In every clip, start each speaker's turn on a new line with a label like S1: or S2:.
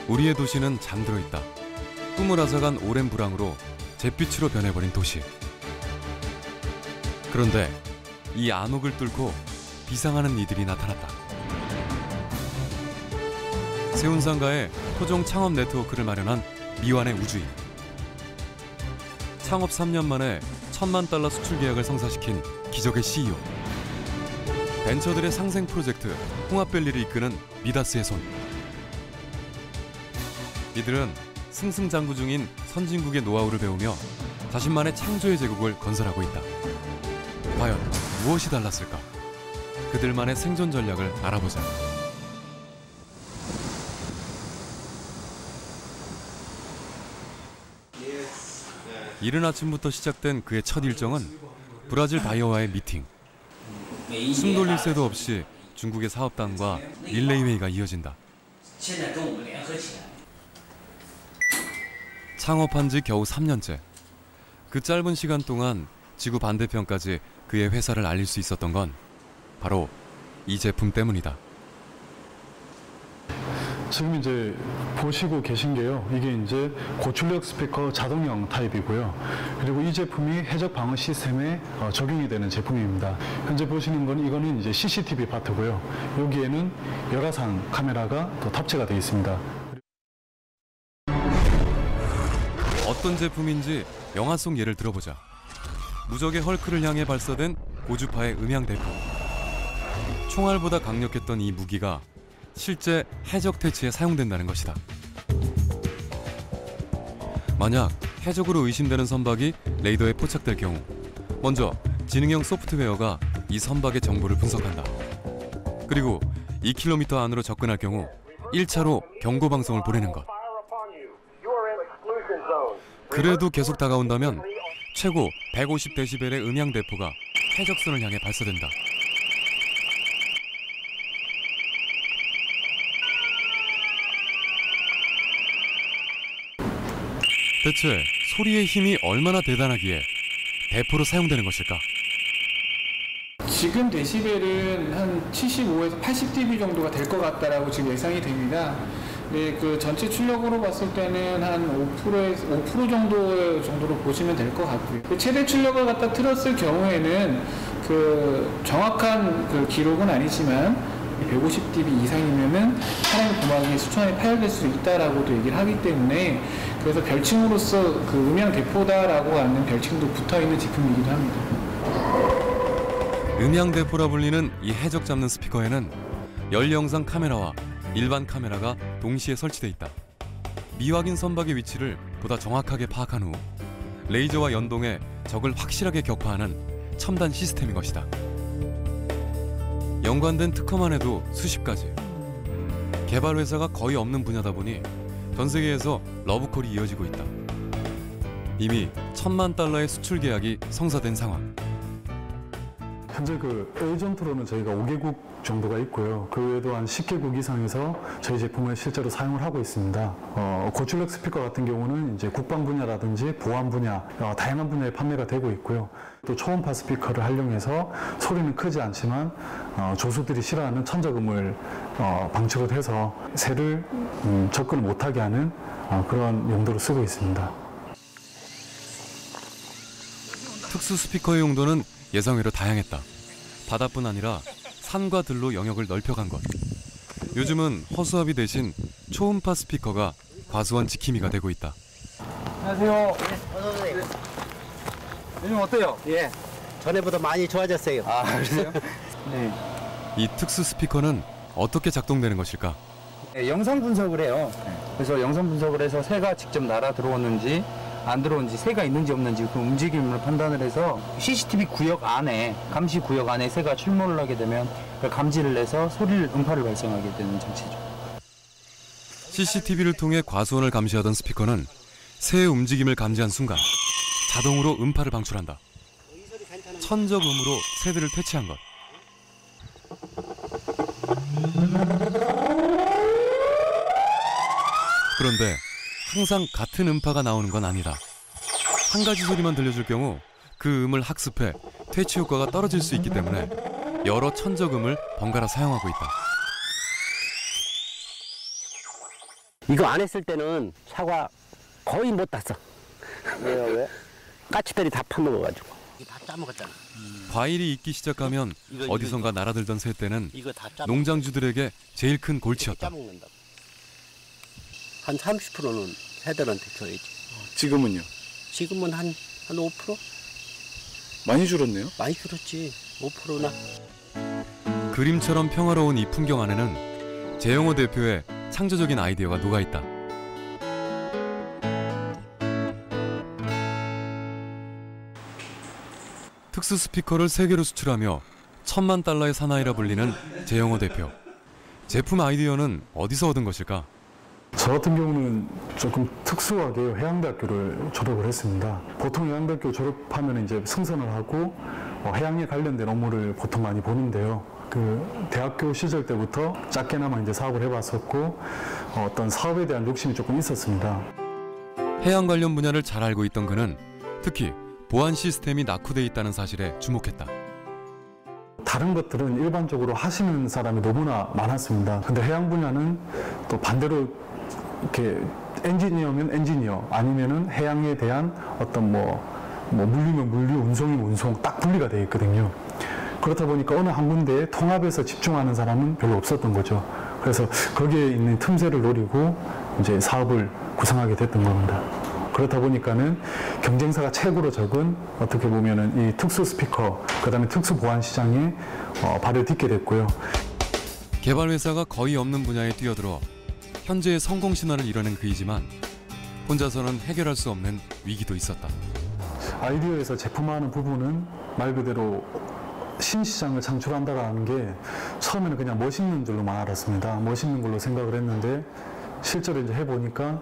S1: 우리의 도시는 잠들어 있다. 꿈을 앗아간 오랜 불황으로 잿빛으로 변해버린 도시. 그런데 이 암흑을 뚫고 비상하는 이들이 나타났다. 세운상가에 토종 창업 네트워크를 마련한 미완의 우주인. 창업 3년 만에 $10,000,000 수출 계약을 성사시킨 기적의 CEO. 벤처들의 상생 프로젝트 홍합밸리를 이끄는 미다스의 손. 이들은 승승장구 중인 선진국의 노하우를 배우며 자신만의 창조의 제국을 건설하고 있다. 과연 무엇이 달랐을까? 그들만의 생존 전략을 알아보자. 이른 아침부터 시작된 그의 첫 일정은 브라질 바이어와의 미팅. 숨 돌릴 새도 없이 중국의 사업단과 릴레이 회의가 이어진다. 창업한 지 겨우 3년째. 그 짧은 시간 동안 지구 반대편까지 그의 회사를 알릴 수 있었던 건 바로 이 제품 때문이다.
S2: 지금 이제 보시고 계신 게요. 이게 이제 고출력 스피커 자동형 타입이고요. 그리고 이 제품이 해적 방어 시스템에 적용이 되는 제품입니다. 현재 보시는 건 이거는 이제 CCTV 파트고요. 여기에는 열화상 카메라가 또 탑재가 되어 있습니다.
S1: 어떤 제품인지 영화 속 예를 들어보자. 무적의 헐크를 향해 발사된 고주파의 음향 대포. 총알보다 강력했던 이 무기가 실제 해적 퇴치에 사용된다는 것이다. 만약 해적으로 의심되는 선박이 레이더에 포착될 경우 먼저 지능형 소프트웨어가 이 선박의 정보를 분석한다. 그리고 2km 안으로 접근할 경우 1차로 경고 방송을 보내는 것. 그래도 계속 다가온다면 최고 150데시벨의 음향 대포가 해적선을 향해 발사된다. 대체 소리의 힘이 얼마나 대단하기에 대포로 사용되는 것일까?
S3: 지금 데시벨은 한 75에서 80dB 정도가 될 것 같다라고 지금 예상이 됩니다. 네, 그 전체 출력으로 봤을 때는 한 5% 정도로 보시면 될 것 같고요. 그 최대 출력을 갖다 틀었을 경우에는 그 정확한 그 기록은 아니지만 150dB 이상이면은 사람 고막에 수천에 파열될 수 있다라고도 얘기를 하기 때문에 그래서 별칭으로서 그 음향 대포다라고 하는 별칭도 붙어 있는 제품이기도 합니다.
S1: 음향 대포라 불리는 이 해적 잡는 스피커에는 열영상 카메라와 일반 카메라가 동시에 설치돼 있다. 미확인 선박의 위치를 보다 정확하게 파악한 후 레이저와 연동해 적을 확실하게 격파하는 첨단 시스템인 것이다. 연관된 특허만 해도 수십 가지. 개발 회사가 거의 없는 분야다 보니 전 세계에서 러브콜이 이어지고 있다. 이미 $10,000,000의 수출 계약이 성사된 상황.
S2: 현재 그 에이전트로는 저희가 5개국 정도가 있고요. 그 외에도 한 10개국 이상에서 저희 제품을 실제로 사용을 하고 있습니다. 고출력 스피커 같은 경우는 이제 국방 분야라든지 보안 분야, 다양한 분야에 판매가 되고 있고요. 또 초음파 스피커를 활용해서 소리는 크지 않지만 조수들이 싫어하는 천적음을 방출을 해서 새를 접근을 못하게 하는 그런 용도로 쓰고 있습니다.
S1: 특수 스피커의 용도는 예상외로 다양했다. 바다뿐 아니라 산과 들로 영역을 넓혀간 것. 요즘은 허수아비 대신 초음파 스피커가 과수원 지킴이가 되고 있다.
S4: 안녕하세요. 요즘 어때요?
S5: 예, 전에보다 많이 좋아졌어요.
S4: 아, 그래요? 네.
S1: 이 특수 스피커는 어떻게 작동되는 것일까?
S4: 네, 영상 분석을 해요. 그래서 영상 분석을 해서 새가 직접 날아 들어오는지 안 들어오는지, 새가 있는지 없는지 그 움직임을 판단을 해서 CCTV 구역 안에, 감시 구역 안에 새가 출몰을 하게 되면 그걸 감지를 해서 소리를, 음파를 발생하게 되는 장치죠.
S1: CCTV를 통해 과수원을 감시하던 스피커는 새의 움직임을 감지한 순간 자동으로 음파를 방출한다. 천적음으로 새들을 퇴치한 것. 그런데 항상 같은 음파가 나오는 건 아니다. 한 가지 소리만 들려줄 경우 그 음을 학습해 퇴치 효과가 떨어질 수 있기 때문에 여러 천적음을 번갈아 사용하고 있다.
S5: 이거 안 했을 때는 사과 거의 못 땄어. 왜요, 왜? 까치들이 다 파먹어가지고. 이거 다 짜먹었잖아.
S1: 과일이 익기 시작하면 어디선가 날아들던 새떼는
S5: 이거 다 짜먹어.
S1: 농장주들에게 제일 큰 골치였다.
S5: 짜먹는다. 한 30%는 새들한테 줘야지.
S6: 지금은요?
S5: 지금은 한 5%?
S6: 많이 줄었네요?
S5: 많이 줄었지. 5%나.
S1: 그림처럼 평화로운 이 풍경 안에는 재영호 대표의 창조적인 아이디어가 녹아있다. 특수 스피커를 세계로 수출하며 1000만 달러의 사나이라 불리는 재영호 대표. 제품 아이디어는 어디서 얻은 것일까?
S2: 저 같은 경우는 조금 특수하게 해양대학교를 졸업을 했습니다. 보통 해양대학교 졸업하면 이제 승선을 하고 해양에 관련된 업무를 보통 많이 보는데요. 그 대학교 시절 때부터 작게나마 이제 사업을 해봤었고 어떤 사업에 대한 욕심이 조금 있었습니다.
S1: 해양 관련 분야를 잘 알고 있던 그는 특히 보안 시스템이 낙후돼 있다는 사실에 주목했다.
S2: 다른 것들은 일반적으로 하시는 사람이 너무나 많았습니다. 근데 해양 분야는 또 반대로 이렇게 엔지니어면 엔지니어 아니면은 해양에 대한 어떤 물리면 물리, 운송이면 운송 딱 분리가 되어 있거든요. 그렇다 보니까 어느 한 군데에 통합해서 집중하는 사람은 별로 없었던 거죠. 그래서 거기에 있는 틈새를 노리고 이제 사업을 구상하게 됐던 겁니다. 그렇다 보니까는 경쟁사가 최고로 적은 어떻게 보면은 이 특수 스피커, 그다음에 특수 보안 시장에 발을 딛게 됐고요.
S1: 개발 회사가 거의 없는 분야에 뛰어들어 현재의 성공 신화를 이뤄낸 그이지만 혼자서는 해결할 수 없는 위기도 있었다.
S2: 아이디어에서 제품화하는 부분은 말 그대로 신시장을 창출한다라는 게 처음에는 그냥 멋있는 줄로만 알았습니다. 멋있는 걸로 생각을 했는데 실제로 이제 해보니까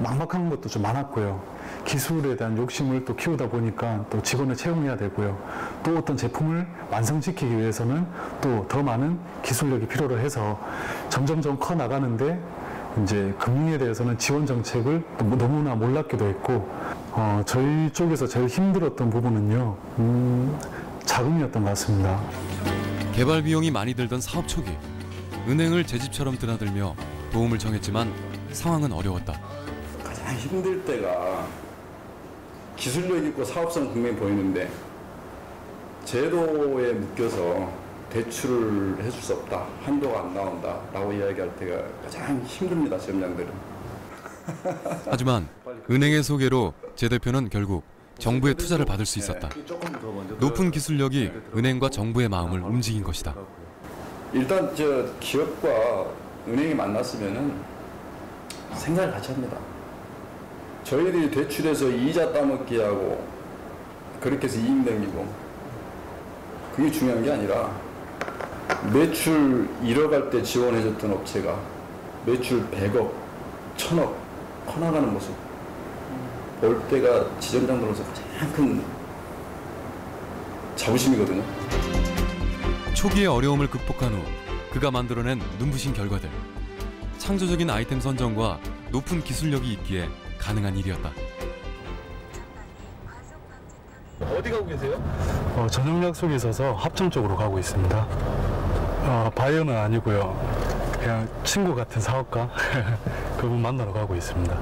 S2: 막막한 것도 좀 많았고요. 기술에 대한 욕심을 또 키우다 보니까 또 직원을 채용해야 되고요. 또 어떤 제품을 완성시키기 위해서는 또 더 많은 기술력이 필요로 해서 점점점 커 나가는데 이제 금융에 대해서는 지원 정책을 너무나 몰랐기도 했고 저희 쪽에서 제일 힘들었던 부분은요 자금이었던 것 같습니다.
S1: 개발 비용이 많이 들던 사업 초기 은행을 제 집처럼 드나들며 도움을 청했지만 상황은 어려웠다.
S6: 가장 힘들 때가 기술력 있고 사업성 분명히 보이는데 제도에 묶여서 대출을 해줄 수 없다, 한도가 안 나온다 라고 이야기할 때가 가장 힘듭니다. 지점장들은.
S1: 하지만 은행의 소개로 제 대표는 결국 정부의 투자를 받을 수 있었다. 높은 기술력이 은행과 정부의 마음을 움직인 것이다.
S6: 일단 기업과 은행이 만났으면은 생각을 같이 합니다. 저희들이 대출해서 이자 따먹기 하고 그렇게 해서 이익 남기고 그게 중요한 게 아니라 매출 1억 할 때 지원해줬던 업체가 매출 100억, 1000억 커나가는 모습 볼 때가 지점장들로서 가장 큰 자부심이거든요.
S1: 초기의 어려움을 극복한 후 그가 만들어낸 눈부신 결과들. 창조적인 아이템 선정과 높은 기술력이 있기에 가능한 일이었다.
S6: 어디 가고 계세요?
S2: 저녁 약속이 있어서 합정 쪽으로 가고 있습니다. 바이어는 아니고요. 그냥 친구 같은 사업가 그분 만나러 가고 있습니다.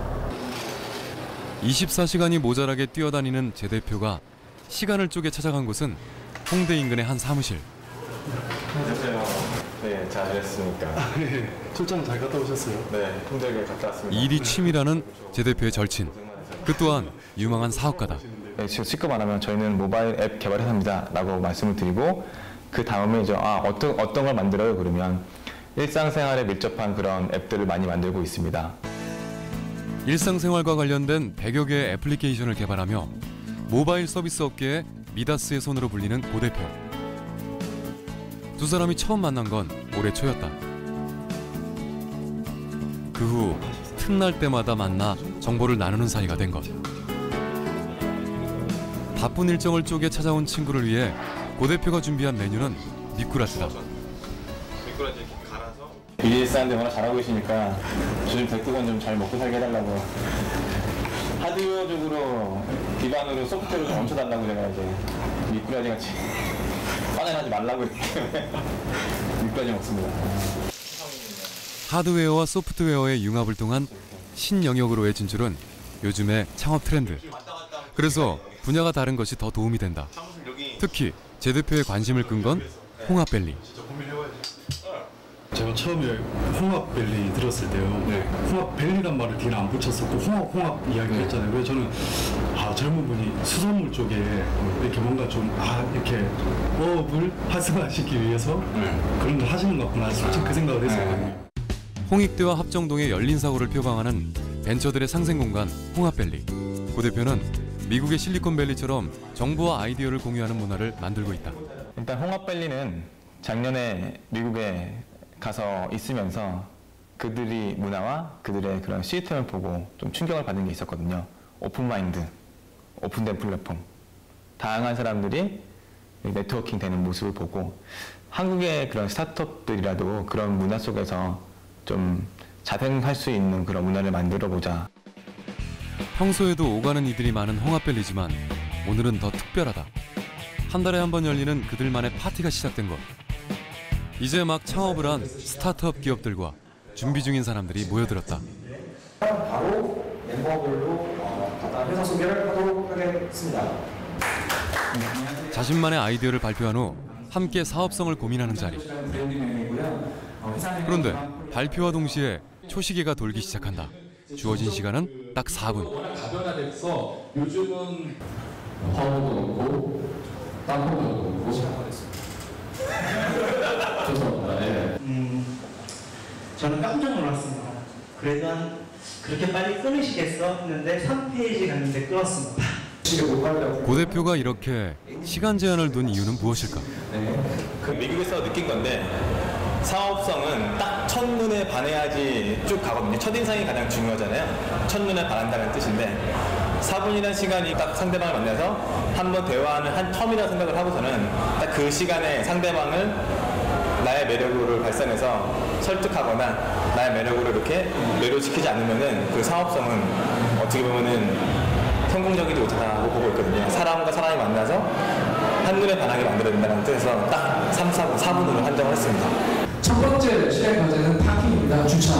S1: 24시간이 모자라게 뛰어다니는 제 대표가 시간을 쪼개 찾아간 곳은 홍대 인근의 한 사무실.
S7: 안녕하세요. 네, 잘 지냈습니까?
S2: 출장 잘 갔다 오셨어요?
S7: 네, 홍대에 갔다 왔습니다.
S1: 일이 취미라는 제 대표의 절친. 그 또한 유망한 사업가다.
S7: 네, 지금 직접 말하면 저희는 모바일 앱 개발 회사입니다 라고 말씀을 드리고 그 다음에 이제 어떤 걸 만들어요? 그러면 일상생활에 밀접한 그런 앱들을 많이 만들고 있습니다.
S1: 일상생활과 관련된 100여 개의 애플리케이션을 개발하며 모바일 서비스 업계의 미다스의 손으로 불리는 고 대표. 두 사람이 처음 만난 건 올해 초였다. 그 후 틈날 때마다 만나 정보를 나누는 사이가 된 것. 바쁜 일정을 쪼개 찾아온 친구를 위해 고 대표가 준비한 메뉴는 미꾸라지다.
S7: 미꾸라지 이렇게 갈아서 일사는데 워낙 잘하고 계시니까 요즘 백두건 좀 잘 먹고 살게 해달라고 하드웨어적으로 기반으로 소프트웨어를 좀 얹혀달라고 제가 이제 미꾸라지 같이 빠져나지 말라고 했기 때문에 미꾸라지 먹습니다.
S1: 하드웨어와 소프트웨어의 융합을 통한 신영역으로의 진출은 요즘의 창업 트렌드. 그래서 분야가 다른 것이 더 도움이 된다. 특히 제 대표의 관심을 끈 건 홍합벨리.
S2: 제가 처음에 홍합벨리 들었을 때요. 홍합벨리란 말을 뒤에 안 붙였었고 홍합 이야기를 했잖아요. 그래서 저는 젊은 분이 수산물 쪽에 이렇게 뭔가 좀 이렇게 어업을 활성화시키기 위해서 그런 걸 하시는 것 같구나. 솔직히 그 생각을 했었거든요.
S1: 홍익대와 합정동의 열린 사고를 표방하는 벤처들의 상생 공간 홍합벨리. 고 대표는 미국의 실리콘밸리처럼 정보와 아이디어를 공유하는 문화를 만들고 있다.
S7: 일단 홍합밸리는 작년에 미국에 가서 있으면서 그들이 문화와 그들의 그런 시스템을 보고 좀 충격을 받은 게 있었거든요. 오픈마인드, 오픈된 플랫폼, 다양한 사람들이 네트워킹 되는 모습을 보고 한국의 그런 스타트업들이라도 그런 문화 속에서 좀 자생할 수 있는 그런 문화를 만들어 보자.
S1: 평소에도 오가는 이들이 많은 홍합벨리지만 오늘은 더 특별하다. 한 달에 한 번 열리는 그들만의 파티가 시작된 것. 이제 막 창업을 한 스타트업 기업들과 준비 중인 사람들이 모여들었다.
S8: 바로 멤버별로 회사 소개를 하도록 하겠습니다.
S1: 자신만의 아이디어를 발표한 후 함께 사업성을 고민하는 자리. 그런데 발표와 동시에 초시계가 돌기 시작한다. 주어진 시간은 딱 4분.
S9: 가변화돼서 요즘은 화로도 넣고 땅콩도 넣고 시작하겠습니다. 죄송합니다. 네.
S10: 저는 깜짝 놀랐습니다. 그래서 그렇게 빨리 끊으시겠어? 했는데 3페이지 갔는데 끊었습니다.
S1: 고 대표가 이렇게 시간 제한을 둔 이유는 무엇일까?
S7: 그 미국에서 느낀 건데 사업성은 딱 첫눈에 반해야지 쭉 가거든요. 첫인상이 가장 중요하잖아요. 첫눈에 반한다는 뜻인데 4분이라는 시간이 딱 상대방을 만나서 한번 대화하는 한 텀이라고 생각을 하고서는 딱 그 시간에 상대방을 나의 매력으로 발산해서 설득하거나 나의 매력으로 이렇게 매료시키지 않으면은 그 사업성은 어떻게 보면은 성공적이지 못하다고 보고 있거든요. 사람과 사람이 만나서 한눈에 반하게 만들어야 된다는 뜻에서 딱 4분으로 한정을 했습니다.
S9: 첫 번째 실행 과제는 파킹입니다. 주차.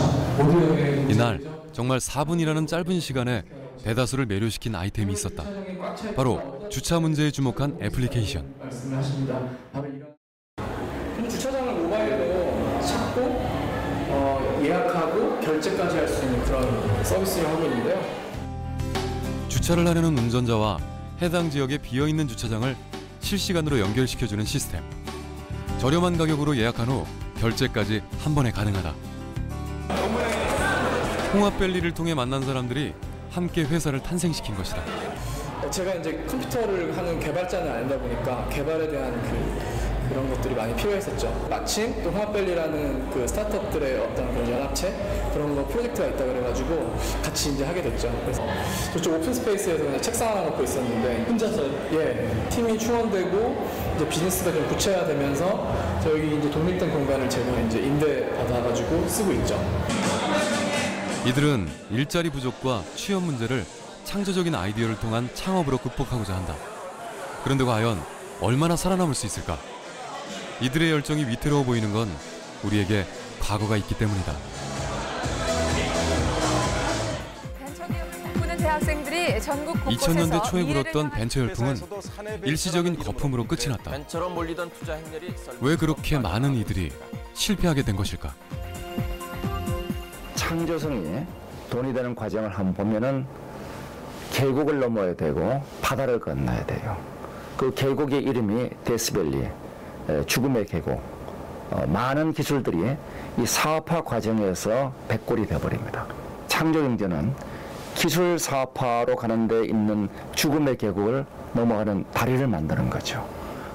S1: 이날 정말 4분이라는 짧은 시간에 대다수를 매료시킨 아이템이 있었다. 바로 주차 문제에 주목한 애플리케이션.
S3: 말씀을 하십니다. 주차장을 모바일로 찾고 예약하고 결제까지 할 수 있는 그런 서비스를 하고 있는데요.
S1: 주차를 하려는 운전자와 해당 지역에 비어있는 주차장을 실시간으로 연결시켜주는 시스템. 저렴한 가격으로 예약한 후 결제까지 한 번에 가능하다. 홍합벨리를 통해 만난 사람들이 함께 회사를 탄생시킨 것이다.
S3: 제가 이제 컴퓨터를 하는 개발자는 아니다 보니까 개발에 대한 그런 것들이 많이 필요했었죠. 마침 또 홍합벨리라는 그 스타트업들의 어떤 그런 연합체 그런 거 프로젝트가 있다 그래가지고 같이 이제 하게 됐죠. 그래서 저쪽 오픈 스페이스에서 그냥 책상 하나 놓고 있었는데 혼자서요? 팀이 충원되고 이제 비즈니스가 좀 구체화되면서 저희 이제 독립된 공간을 제가 이제 임대 받아가지고 쓰고 있죠.
S1: 이들은 일자리 부족과 취업 문제를 창조적인 아이디어를 통한 창업으로 극복하고자 한다. 그런데 과연 얼마나 살아남을 수 있을까? 이들의 열정이 위태로워 보이는 건 우리에게 과거가 있기 때문이다.
S11: 대학생들이 전국 곳곳에서
S1: 2000년대 초에 불었던 벤처 열풍은 일시적인 거품으로 끝이 났다. 왜 그렇게 많은 이들이 실패하게 된 것일까?
S12: 창조성이 돈이 되는 과정을 한번 보면은 계곡을 넘어야 되고 바다를 건너야 돼요. 그 계곡의 이름이 데스밸리, 죽음의 계곡. 많은 기술들이 이 사업화 과정에서 백골이 되어버립니다. 창조경제는 기술 사업화로 가는 데 있는 죽음의 계곡을 넘어가는 다리를 만드는 거죠.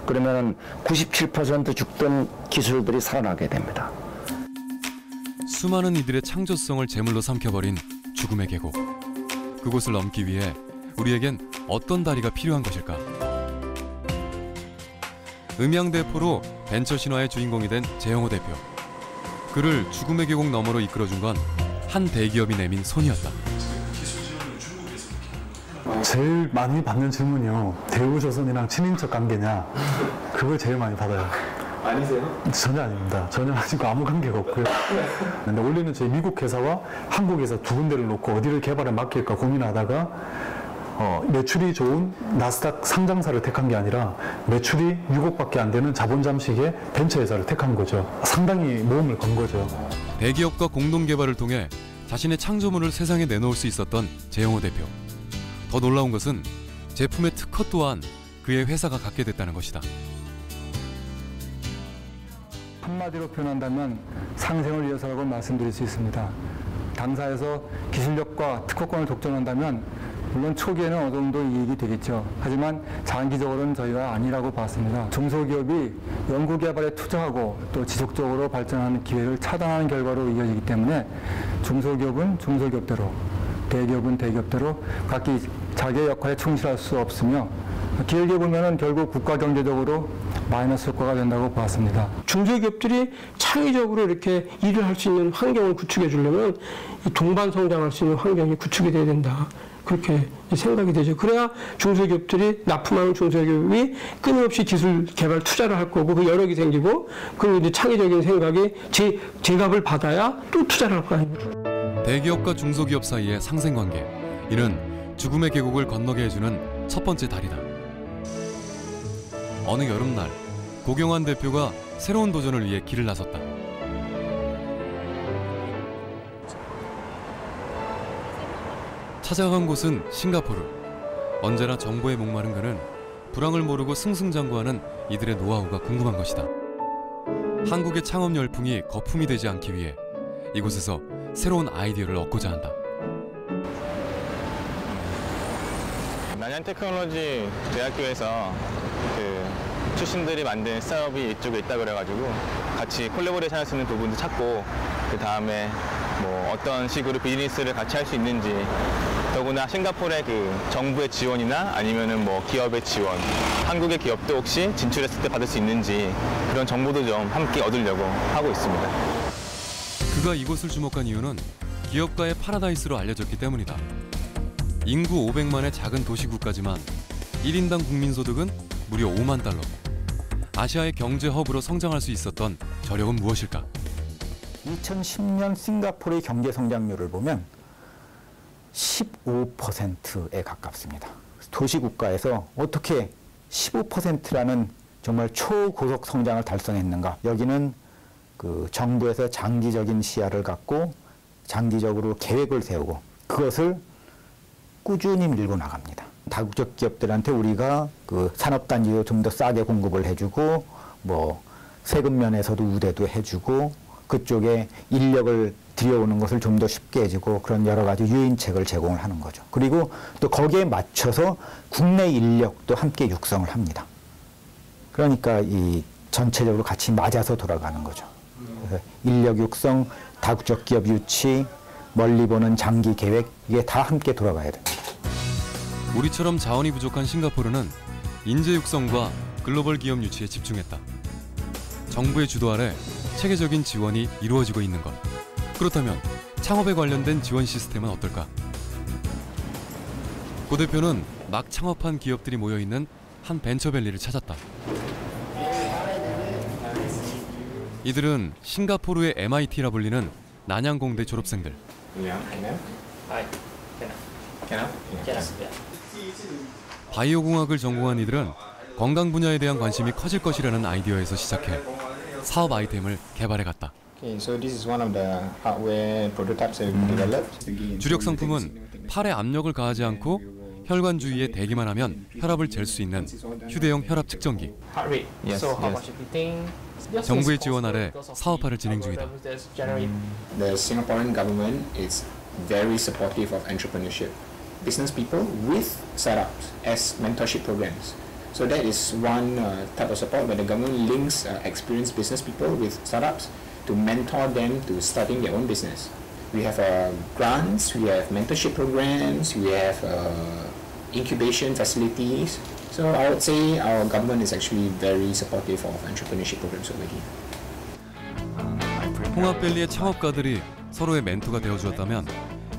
S12: 그러면 97% 죽던 기술들이 살아나게 됩니다.
S1: 수많은 이들의 창조성을 제물로 삼켜버린 죽음의 계곡. 그곳을 넘기 위해 우리에겐 어떤 다리가 필요한 것일까? 음양대포로 벤처 신화의 주인공이 된 재영호 대표. 그를 죽음의 계곡 너머로 이끌어준 건 한 대기업이 내민 손이었다.
S2: 제일 많이 받는 질문이요. 대우조선이랑 친인척 관계냐? 그걸 제일 많이 받아요.
S8: 아니세요?
S2: 전혀 아닙니다. 전혀 아니고 아무 관계가 없고요. 근데 원래는 저희 미국 회사와 한국 회사 두 군데를 놓고 어디를 개발에 맡길까 고민하다가 매출이 좋은 나스닥 상장사를 택한 게 아니라 매출이 6억밖에 안 되는 자본 잠식의 벤처 회사를 택한 거죠. 상당히 모험을 건 거죠.
S1: 대기업과 공동 개발을 통해 자신의 창조물을 세상에 내놓을 수 있었던 재영호 대표. 더 놀라운 것은 제품의 특허 또한 그의 회사가 갖게 됐다는 것이다.
S13: 한마디로 표현한다면 상생을 위해서라고 말씀드릴 수 있습니다. 당사에서 기술력과 특허권을 독점한다면 물론 초기에는 어느 정도 이익이 되겠죠. 하지만 장기적으로는 저희가 아니라고 봤습니다. 중소기업이 연구개발에 투자하고 또 지속적으로 발전하는 기회를 차단하는 결과로 이어지기 때문에 중소기업은 중소기업대로, 대기업은 대기업대로 각기 자기의 역할에 충실할 수 없으며 길게 보면은 결국 국가 경제적으로 마이너스 효과가 된다고 봤습니다.
S14: 중소기업들이 창의적으로 이렇게 일을 할 수 있는 환경을 구축해 주려면 동반 성장할 수 있는 환경이 구축이 돼야 된다. 그렇게 생각이 되죠. 그래야 중소기업들이 납품하는 중소기업이 끊임없이 기술 개발 투자를 할 거고 그 여력이 생기고 그리고 이제 창의적인 생각이 제값을 받아야 또 투자를 할 거 아닙니까?
S1: 대기업과 중소기업 사이의 상생관계. 이는 죽음의 계곡을 건너게 해주는 첫 번째 다리다. 어느 여름날 고경환 대표가 새로운 도전을 위해 길을 나섰다. 찾아간 곳은 싱가포르. 언제나 정보에 목마른 그는 불황을 모르고 승승장구하는 이들의 노하우가 궁금한 것이다. 한국의 창업 열풍이 거품이 되지 않기 위해 이곳에서 새로운 아이디어를 얻고자 한다.
S7: 난양테크놀로지 대학교에서 출신들이 만든 스타트업이 이쪽에 있다 그래가지고 같이 콜라보레이션 할 수 있는 부분도 찾고 그 다음에 뭐 어떤 식으로 비즈니스를 같이 할 수 있는지 더구나 싱가포르의 그 정부의 지원이나 아니면은 뭐 기업의 지원, 한국의 기업도 혹시 진출했을 때 받을 수 있는지 그런 정보도 좀 함께 얻으려고 하고 있습니다.
S1: 그가 이곳을 주목한 이유는 기업가의 파라다이스로 알려졌기 때문이다. 인구 500만의 작은 도시국가지만 1인당 국민소득은 무려 5만 달러. 아시아의 경제 허브로 성장할 수 있었던 저력은 무엇일까?
S15: 2010년 싱가포르의 경제 성장률을 보면 15%에 가깝습니다. 도시국가에서 어떻게 15%라는 정말 초고속 성장을 달성했는가? 여기는 그 정부에서 장기적인 시야를 갖고 장기적으로 계획을 세우고 그것을 꾸준히 밀고 나갑니다. 다국적 기업들한테 우리가 그 산업단지도 좀 더 싸게 공급을 해주고 뭐 세금 면에서도 우대도 해주고 그쪽에 인력을 들여오는 것을 좀 더 쉽게 해주고 그런 여러 가지 유인책을 제공을 하는 거죠. 그리고 또 거기에 맞춰서 국내 인력도 함께 육성을 합니다. 그러니까 이 전체적으로 같이 맞아서 돌아가는 거죠. 그래서 인력 육성, 다국적 기업 유치, 멀리 보는 장기 계획 이게 다 함께 돌아가야 됩니다.
S1: 우리처럼 자원이 부족한 싱가포르는 인재 육성과 글로벌 기업 유치에 집중했다. 정부의 주도 아래 체계적인 지원이 이루어지고 있는 것. 그렇다면 창업에 관련된 지원 시스템은 어떨까? 고 대표는 막 창업한 기업들이 모여있는 한 벤처밸리를 찾았다. 이들은 싱가포르의 MIT라 불리는 난양공대 졸업생들. 바이오공학을 전공한 이들은 건강 분야에 대한 관심이 커질 것이라는 아이디어에서 시작해 사업 아이템을 개발해갔다. 주력 상품은 팔에 압력을 가하지 않고 혈관 주위에 대기만 하면 혈압을 잴 수 있는 휴대용 혈압 측정기. 정부의 지원 아래 사업화를 진행 중이다.
S16: The Singaporean government is very supportive of entrepreneurship. Business people with startups as mentorship programs. So that is one type of support where the government links experienced business people with startups to mentor them to starting their own business. We have grants, we have mentorship programs, we have incubation facilities. So I would say our government is actually very supportive of entrepreneurship programs over here.
S1: 홍합밸리의 창업가들이 서로의 멘토가 되어주었다면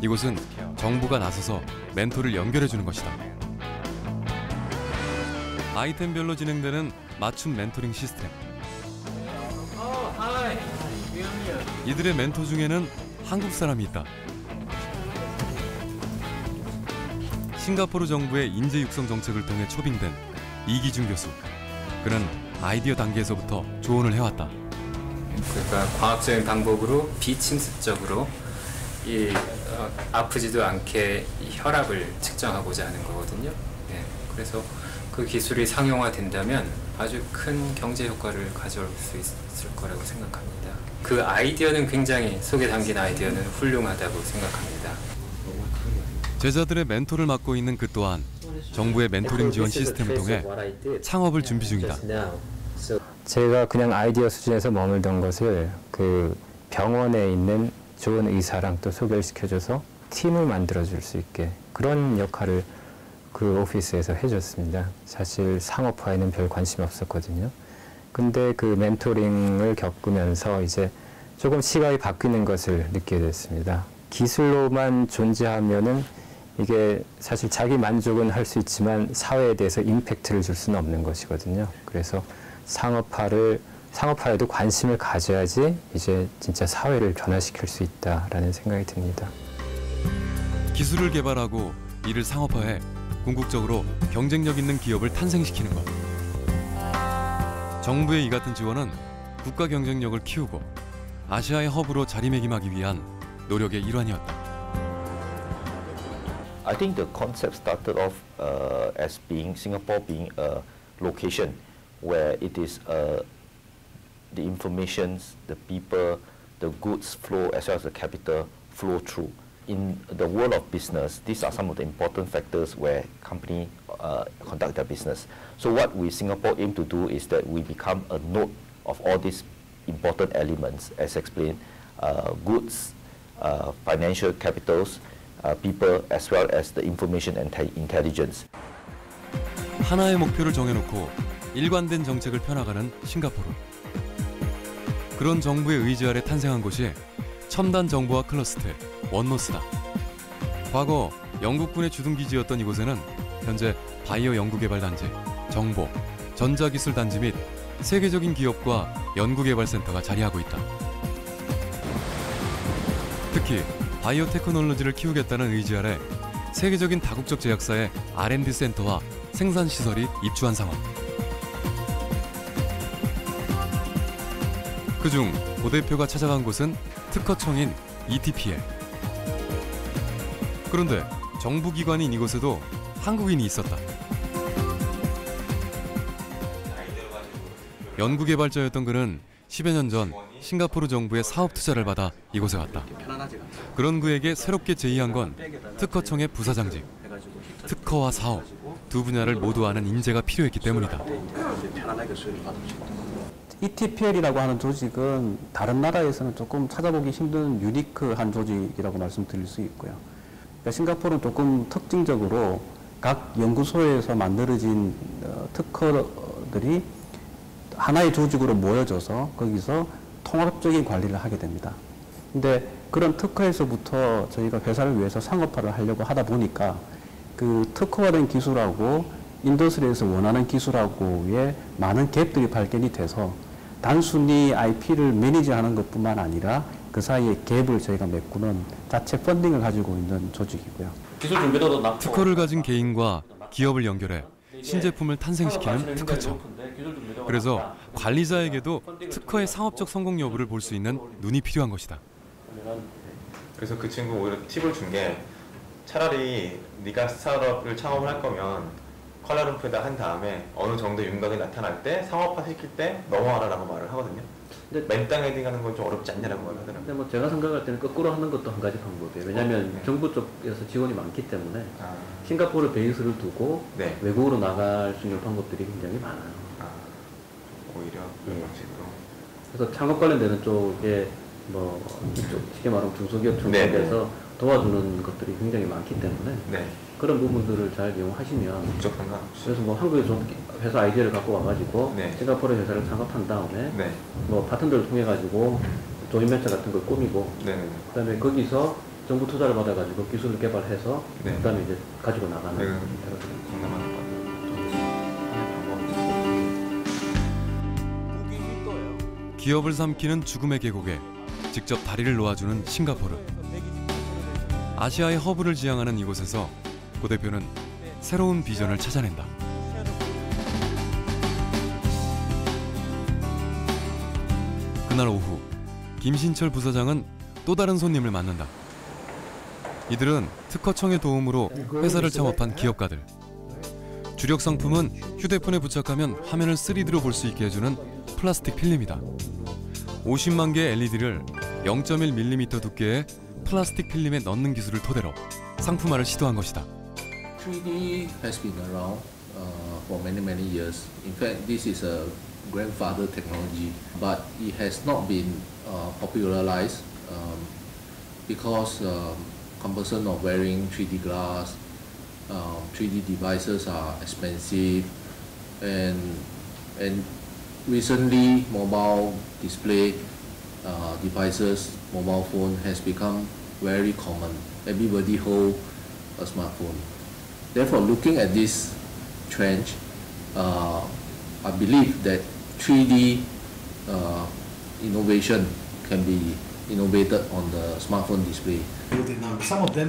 S1: 이곳은 정부가 나서서 멘토를 연결해주는 것이다. 아이템별로 진행되는 맞춤 멘토링 시스템. 이들의 멘토 중에는 한국 사람이 있다. 싱가포르 정부의 인재 육성 정책을 통해 초빙된 이기준 교수. 그는 아이디어 단계에서부터 조언을 해왔다.
S17: 그러니까 과학적인 방법으로 비침습적으로 아프지도 않게 이 혈압을 측정하고자 하는 거거든요. 네, 그래서 그 기술이 상용화된다면 아주 큰 경제 효과를 가져올 수 있을 거라고 생각합니다. 그 아이디어는 굉장히 속에 담긴 아이디어는 훌륭하다고 생각합니다.
S1: 제자들의 멘토를 맡고 있는 그 또한 정부의 멘토링 지원 시스템을 통해 창업을 준비 중이다.
S18: 제가 그냥 아이디어 수준에서 머물던 것을 그 병원에 있는 좋은 의사랑 또 소개를 시켜줘서 팀을 만들어줄 수 있게 그런 역할을 그 오피스에서 해줬습니다. 사실 상업화에는 별 관심이 없었거든요. 근데 그 멘토링을 겪으면서 이제 조금 시각이 바뀌는 것을 느끼게 됐습니다. 기술로만 존재하면은 이게 사실 자기 만족은 할 수 있지만 사회에 대해서 임팩트를 줄 수는 없는 것이거든요. 그래서 상업화에도 관심을 가져야지 이제 진짜 사회를 변화시킬 수 있다라는 생각이 듭니다.
S1: 기술을 개발하고 이를 상업화해 궁극적으로 경쟁력 있는 기업을 탄생시키는 것. 정부의 이 같은 지원은 국가 경쟁력을 키우고 아시아의 허브로 자리매김하기 위한 노력의 일환이었다.
S19: I think the concept started off as being Singapore being a location where it is the informations, the people, the goods flow as well as the capital flow through. In the world of business, these are some of the important factors where company conduct their business. So what we Singapore aim to do is that we become a node of all these important elements, as explained, goods, financial capitals, people, as well as the information and intelligence.
S1: 하나의 목표를 정해놓고 일관된 정책을 펴나가는 싱가포르. 그런 정부의 의지 아래 탄생한 곳이 첨단 정보화 클러스터의 원노스다. 과거 영국군의 주둔기지였던 이곳에는 현재 바이오 연구개발단지, 정보, 전자기술단지 및 세계적인 기업과 연구개발센터가 자리하고 있다. 특히 바이오 테크놀로지를 키우겠다는 의지 아래 세계적인 다국적 제약사의 R&D 센터와 생산시설이 입주한 상황. 그중 고 대표가 찾아간 곳은 특허청인 ETPL. 그런데 정부기관인 이곳에도 한국인이 있었다. 연구개발자였던 그는 10여 년 전 싱가포르 정부의 사업 투자를 받아 이곳에 왔다. 그런 그에게 새롭게 제의한 건 특허청의 부사장직, 특허와 사업 두 분야를 모두 아는 인재가 필요했기 때문이다.
S20: ETPL이라고 하는 조직은 다른 나라에서는 조금 찾아보기 힘든 유니크한 조직이라고 말씀드릴 수 있고요. 그러니까 싱가포르는 조금 특징적으로 각 연구소에서 만들어진 특허들이 하나의 조직으로 모여져서 거기서 통합적인 관리를 하게 됩니다. 근데 그런 특허에서부터 저희가 회사를 위해서 상업화를 하려고 하다 보니까 그 특허화된 기술하고 인더스트리에서 원하는 기술하고의 많은 갭들이 발견이 돼서 단순히 IP를 매니지하는 것뿐만 아니라 그 사이에 갭을 저희가 메꾸는 자체 펀딩을 가지고 있는 조직이고요.
S1: 기술 준비도도 낮고 특허를 가진 개인과 기업을 연결해 신제품을 탄생시키는 특허청. 그래서 관리자에게도 특허의 상업적 성공 여부를 볼 수 있는 눈이 필요한 것이다.
S7: 그래서 그 친구 오히려 팁을 준 게 차라리 네가 스타트업을 창업을 할 거면 컬러룸프에다 한 다음에 어느 정도 윤곽이 나타날 때 상업화 시킬 때 넘어와라라고 말을 하거든요. 근데 맨땅 헤딩하는 건 좀 어렵지 않냐라고 말을 하더라고요.
S21: 근데 뭐 제가 생각할 때는 거꾸로 하는 것도 한 가지 방법이에요. 왜냐하면
S7: 네.
S21: 정부 쪽에서 지원이 많기 때문에 싱가포르 베이스를 두고
S7: 네.
S21: 외국으로 나갈 수 있는 방법들이 굉장히 많아요.
S7: 오히려 그런 방식으로.
S21: 그래서 창업 관련되는 쪽에 뭐 이쪽 쉽게 말하면 중소기업
S7: 네,
S21: 쪽에서 도와주는 것들이 굉장히 많기 때문에
S7: 네.
S21: 그런 부분들을 잘 이용하시면
S7: 국적 상관없이.
S21: 그래서 뭐 한국에서 회사 아이디어를 갖고 와가지고
S7: 네.
S21: 싱가포르 회사를 창업한 다음에
S7: 네.
S21: 뭐 파트너를 통해 가지고 조인벤처 같은 걸 꾸미고
S7: 네.
S21: 그다음에 거기서 정부 투자를 받아가지고 기술을 개발해서
S7: 네.
S21: 그다음에 이제 가지고 나가는.
S7: 네. 공감하는 것
S1: 기업을 삼키는 죽음의 계곡에 직접 다리를 놓아주는 싱가포르. 아시아의 허브를 지향하는 이곳에서 고 대표는 새로운 비전을 찾아낸다. 그날 오후 김신철 부사장은 또 다른 손님을 만난다. 이들은 특허청의 도움으로 회사를 창업한 기업가들. 주력 상품은 휴대폰에 부착하면 화면을 3D로 볼 수 있게 해주는 플라스틱 필름이다. 50만 개의 LED를 0.1mm 두께의 플라스틱 필름에 넣는 기술을 토대로 상품화를 시도한 것이다.
S4: 3D has been around for many years. In fact, this is a grandfather technology, but it has not been popularized because comparison of wearing 3D glass, 3D devices are expensive, and recently mobile display devices, mobile phone has become very common. Everybody holds a smartphone. Therefore, looking at this trend, I believe that 3D innovation can be innovated on the smartphone display.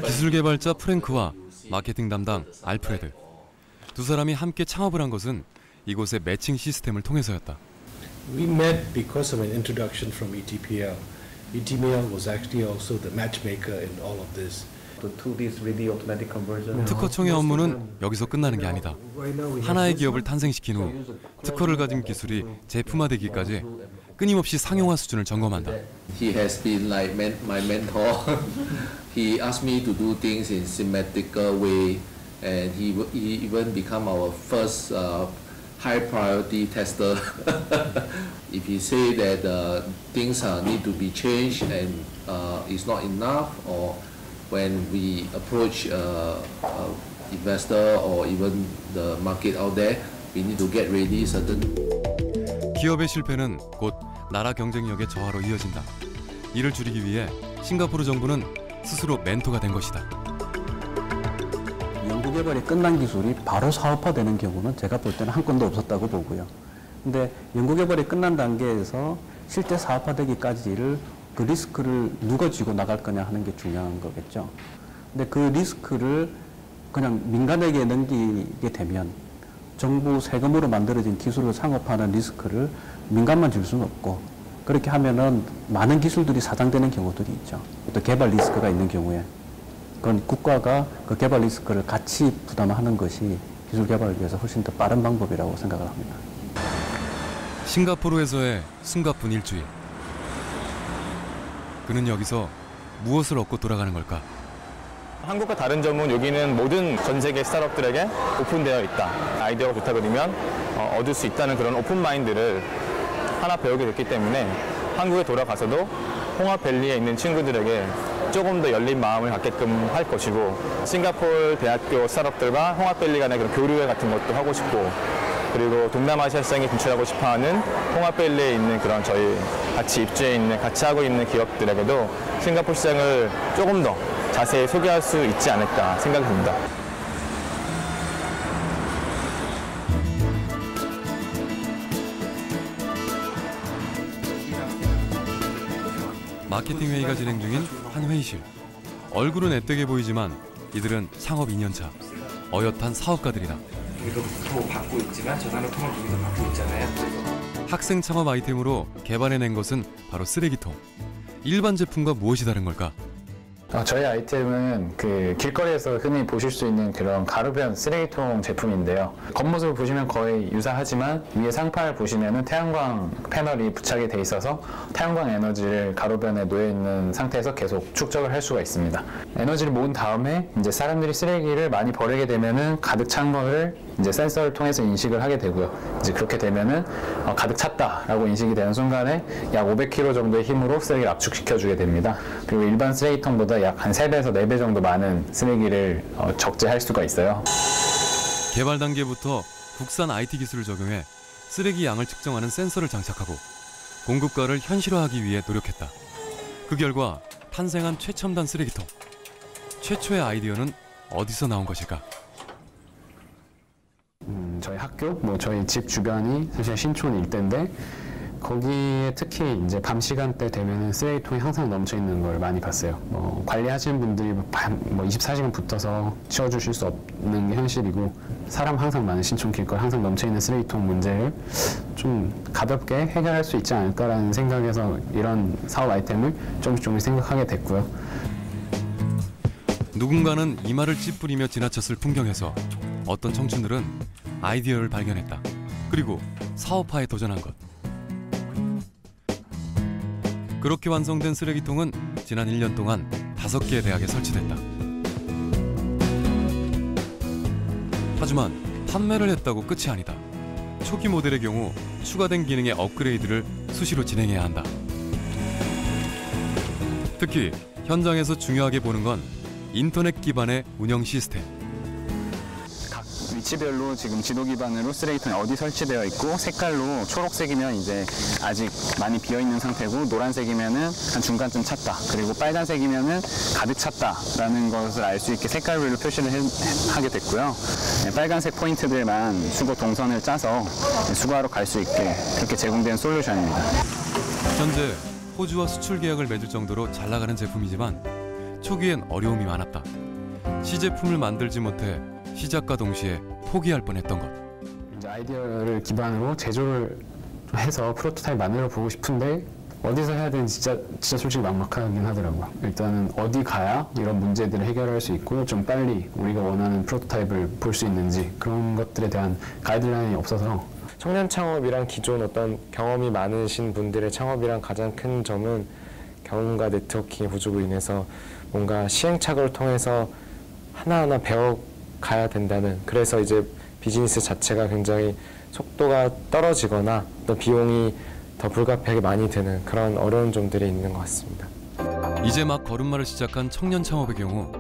S1: 기술 개발자 프랭크와 마케팅 담당 알프레드. 두 사람이 함께 창업을 한 것은 이곳의 매칭 시스템을 통해서였다.
S22: We met because of an introduction from ETPL. ETPL was actually also the matchmaker in all of this.
S1: 특허청의 업무는 여기서 끝나는 게 아니다. 하나의 기업을 탄생시킨 후 특허를 가진 기술이 제품화되기까지 끊임없이 상용화 수준을 점검한다.
S4: He has been like my mentor. He asked me to do things in symmetrical way, and he even become our first high priority tester. If he say that things need to be changed and it's not enough, or when we approach investor or even the market out there, we need to get ready certain.
S1: 기업의 실패는 곧 나라 경쟁력의 저하로 이어진다. 이를 줄이기 위해 싱가포르 정부는 스스로 멘토가 된 것이다.
S20: 연구개발이 끝난 기술이 바로 사업화되는 경우는 제가 볼 때는 한 건도 없었다고 보고요. 근데 연구개발이 끝난 단계에서 실제 사업화되기까지를 그 리스크를 누가 쥐고 나갈 거냐 하는 게 중요한 거겠죠. 근데 그 리스크를 그냥 민간에게 넘기게 되면 정부 세금으로 만들어진 기술을 상업하는 리스크를 민간만 줄 수는 없고, 그렇게 하면은 많은 기술들이 사장되는 경우들이 있죠. 또 개발 리스크가 있는 경우에 그건 국가가 그 개발 리스크를 같이 부담하는 것이 기술 개발을 위해서 훨씬 더 빠른 방법이라고 생각을 합니다.
S1: 싱가포르에서의 숨가쁜 일주일. 그는 여기서 무엇을 얻고 돌아가는 걸까?
S7: 한국과 다른 점은 여기는 모든 전 세계 스타트업들에게 오픈되어 있다. 아이디어가 좋다 그러면 얻을 수 있다는 그런 오픈 마인드를 하나 배우게 됐기 때문에 한국에 돌아가서도 홍합밸리에 있는 친구들에게 조금 더 열린 마음을 갖게끔 할 것이고, 싱가포르 대학교 스타트업들과 홍합밸리 간의 그런 교류회 같은 것도 하고 싶고, 그리고 동남아시아 시장에 진출하고 싶어하는 홍합밸리에 있는 그런 저희 같이 입주해 있는, 같이 하고 있는 기업들에게도 싱가포르 시장을 조금 더 자세히 소개할 수 있지 않을까 생각이 듭니다.
S1: 마케팅 회의가 진행 중인 한 회의실. 얼굴은 애되게 보이지만 이들은 창업 2년차 어엿한 사업가들이다.
S8: 우리도 또 받고 있지만 저산업통을 우리도 받고 있잖아요.
S1: 학생 창업 아이템으로 개발해낸 것은 바로 쓰레기통. 일반 제품과 무엇이 다른 걸까?
S2: 저희 아이템은 그 길거리에서 흔히 보실 수 있는 그런 가로변 쓰레기통 제품인데요. 겉모습을 보시면 거의 유사하지만 위에 상판을 보시면은 태양광 패널이 부착이 돼 있어서 태양광 에너지를 가로변에 놓여 있는 상태에서 계속 축적을 할 수가 있습니다. 에너지를 모은 다음에 이제 사람들이 쓰레기를 많이 버리게 되면은 가득 찬 거를 이제 센서를 통해서 인식을 하게 되고요. 이제 그렇게 되면은 가득 찼다라고 인식이 되는 순간에 약 500kg 정도의 힘으로 쓰레기를 압축시켜 주게 됩니다. 그리고 일반 쓰레기통보다 약 한 3배에서 4배 정도 많은 쓰레기를 적재할 수가 있어요.
S1: 개발 단계부터 국산 IT 기술을 적용해 쓰레기 양을 측정하는 센서를 장착하고 공급가를 현실화하기 위해 노력했다. 그 결과 탄생한 최첨단 쓰레기통. 최초의 아이디어는 어디서 나온 것일까?
S2: 저희 학교, 저희 집 주변이 사실 신촌 일대인데
S5: 거기에 특히 이제 밤 시간대 되면은 쓰레기통이 항상 넘쳐 있는 걸 많이 봤어요. 관리하시는 분들이 뭐 24시간 붙어서 치워주실 수 없는 게 현실이고, 사람 항상 많은 신촌 길거리 항상 넘쳐 있는 쓰레기통 문제를 좀 가볍게 해결할 수 있지 않을까라는 생각에서 이런 사업 아이템을 조금씩 생각하게 됐고요.
S1: 누군가는 이마를 찌푸리며 지나쳤을 풍경에서 어떤 청춘들은 아이디어를 발견했다. 그리고 사업화에 도전한 것. 그렇게 완성된 쓰레기통은 지난 1년 동안 5개의 대학에 설치됐다. 하지만 판매를 했다고 끝이 아니다. 초기 모델의 경우 추가된 기능의 업그레이드를 수시로 진행해야 한다. 특히 현장에서 중요하게 보는 건 인터넷 기반의 운영 시스템.
S6: 각 위치별로 지금 지도 기반으로 쓰레기통이 어디 설치되어 있고, 색깔로 초록색이면 이제 아직 많이 비어 있는 상태고, 노란색이면은 한 중간쯤 찼다, 그리고 빨간색이면은 가득 찼다라는 것을 알 수 있게 색깔별로 표시를 하게 됐고요. 빨간색 포인트들만 수거 동선을 짜서 수거하러 갈 수 있게 그렇게 제공된 솔루션입니다.
S1: 현재 호주와 수출 계약을 맺을 정도로 잘 나가는 제품이지만 초기엔 어려움이 많았다. 시제품을 만들지 못해 시작과 동시에 포기할 뻔했던 것.
S5: 이제 아이디어를 기반으로 제조를 해서 프로토타입 만들어 보고 싶은데 어디서 해야 되는지 진짜 솔직히 막막하긴 하더라고요. 일단은 어디 가야 이런 문제들을 해결할 수 있고 좀 빨리 우리가 원하는 프로토타입을 볼 수 있는지, 그런 것들에 대한 가이드라인이 없어서.
S23: 청년 창업이랑 기존 어떤 경험이 많으신 분들의 창업이랑 가장 큰 점은 경험과 네트워킹의 부족으로 인해서 뭔가 시행착오를 통해서 하나하나 배워가야 된다는, 그래서 이제 비즈니스 자체가 굉장히 속도가 떨어지거나 또 비용이 더 불가피하게 많이 드는 그런 어려운 점들이 있는 것 같습니다.
S1: 이제 막 걸음마를 시작한 청년 창업의 경우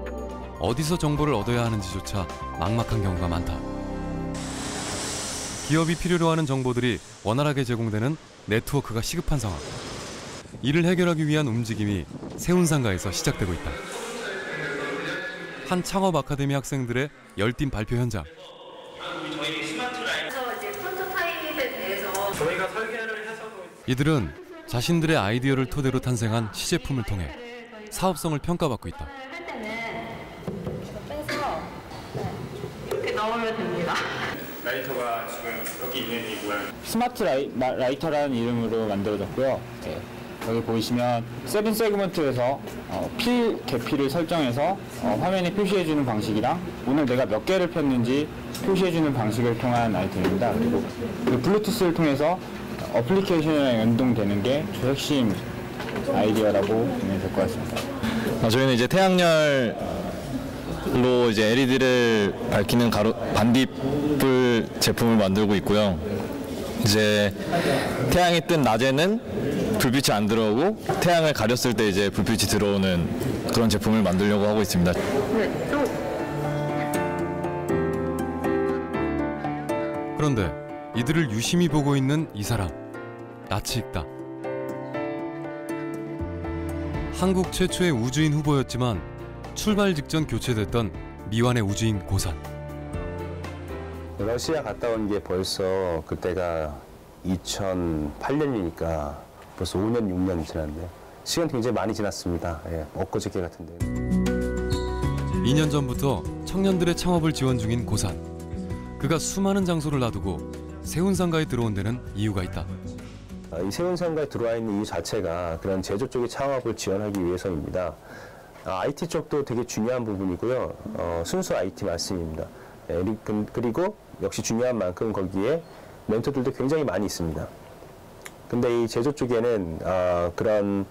S1: 어디서 정보를 얻어야 하는지조차 막막한 경우가 많다. 기업이 필요로 하는 정보들이 원활하게 제공되는 네트워크가 시급한 상황. 이를 해결하기 위한 움직임이 세운상가에서 시작되고 있다. 한 창업 아카데미 학생들의 열띤 발표 현장. 이들은 자신들의 아이디어를 토대로 탄생한 시제품을 통해 사업성을 평가받고 있다.
S24: 이렇게 넣으면 됩니다.
S25: 라이터가 지금 여기 있는 이 모양.
S6: 스마트 라이터라는 이름으로 만들어졌고요. 여기 보시면 세븐 세그먼트에서 필 계피를 설정해서 화면에 표시해주는 방식이랑 오늘 내가 몇 개를 폈는지 표시해주는 방식을 통한 아이템입니다. 그리고 블루투스를 통해서 어플리케이션이랑 연동되는 게 주 핵심 아이디어라고 보면 될 것 같습니다.
S26: 저희는 이제 태양열로 이제 LED를 밝히는 반딧불 제품을 만들고 있고요. 이제 태양이 뜬 낮에는 불빛이 안 들어오고 태양을 가렸을 때 이제 불빛이 들어오는 그런 제품을 만들려고 하고 있습니다.
S1: 그런데 이들을 유심히 보고 있는 이 사람, 낯이 익다. 한국 최초의 우주인 후보였지만 출발 직전 교체됐던 미완의 우주인 고산.
S27: 러시아 갔다 온 게 벌써 그때가 2008년이니까 벌써 5년, 6년 지났는데 시간 굉장히 많이 지났습니다. 엊그저께 같은데.
S1: 2년 전부터 청년들의 창업을 지원 중인 고산. 그가 수많은 장소를 놔두고 세운상가에 들어온 데는 이유가 있다.
S27: 이 세운상가에 들어와 있는 이유 자체가 그런 제조 쪽의 창업을 지원하기 위해서입니다. IT 쪽도 되게 중요한 부분이고요. 순수 IT 말씀입니다. 그리고 역시 중요한 만큼 거기에 멘토들도 굉장히 많이 있습니다. 근데 이 제조 쪽에는 그런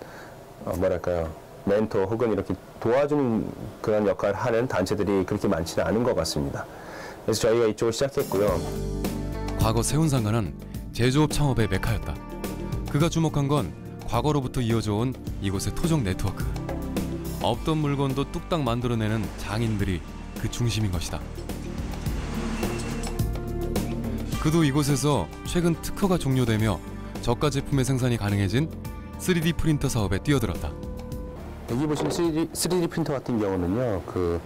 S27: 뭐랄까요, 멘토 혹은 이렇게 도와주는 그런 역할을 하는 단체들이 그렇게 많지는 않은 것 같습니다. 그래서 저희가 이쪽을 시작했고요.
S1: 과거 세운상가는 제조업 창업의 메카였다. 그가 주목한 건 과거로부터 이어져 온 이곳의 토종 네트워크. 없던 물건도 뚝딱 만들어내는 장인들이 그 중심인 것이다. 그도 이곳에서 최근 특허가 종료되며 저가 제품의 생산이 가능해진 3D 프린터 사업에 뛰어들었다.
S27: 여기 보시는 3D 프린터 같은 경우는요, 그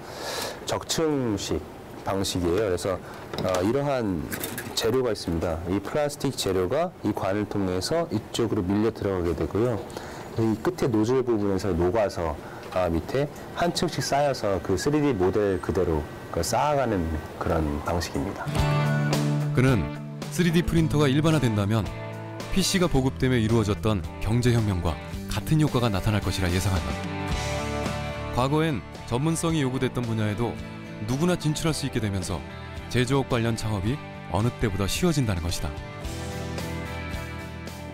S27: 적층식 방식이에요. 그래서 이러한 재료가 있습니다. 이 플라스틱 재료가 이 관을 통해서 이쪽으로 밀려 들어가게 되고요. 이 끝에 노즐 부분에서 녹아서 밑에 한 층씩 쌓여서 그 3D 모델 그대로 쌓아가는 그런 방식입니다.
S1: 그는 3D 프린터가 일반화된다면 PC가 보급되며 이루어졌던 경제혁명과 같은 효과가 나타날 것이라 예상한다. 과거엔 전문성이 요구됐던 분야에도 누구나 진출할 수 있게 되면서 제조업 관련 창업이 어느 때보다 쉬워진다는 것이다.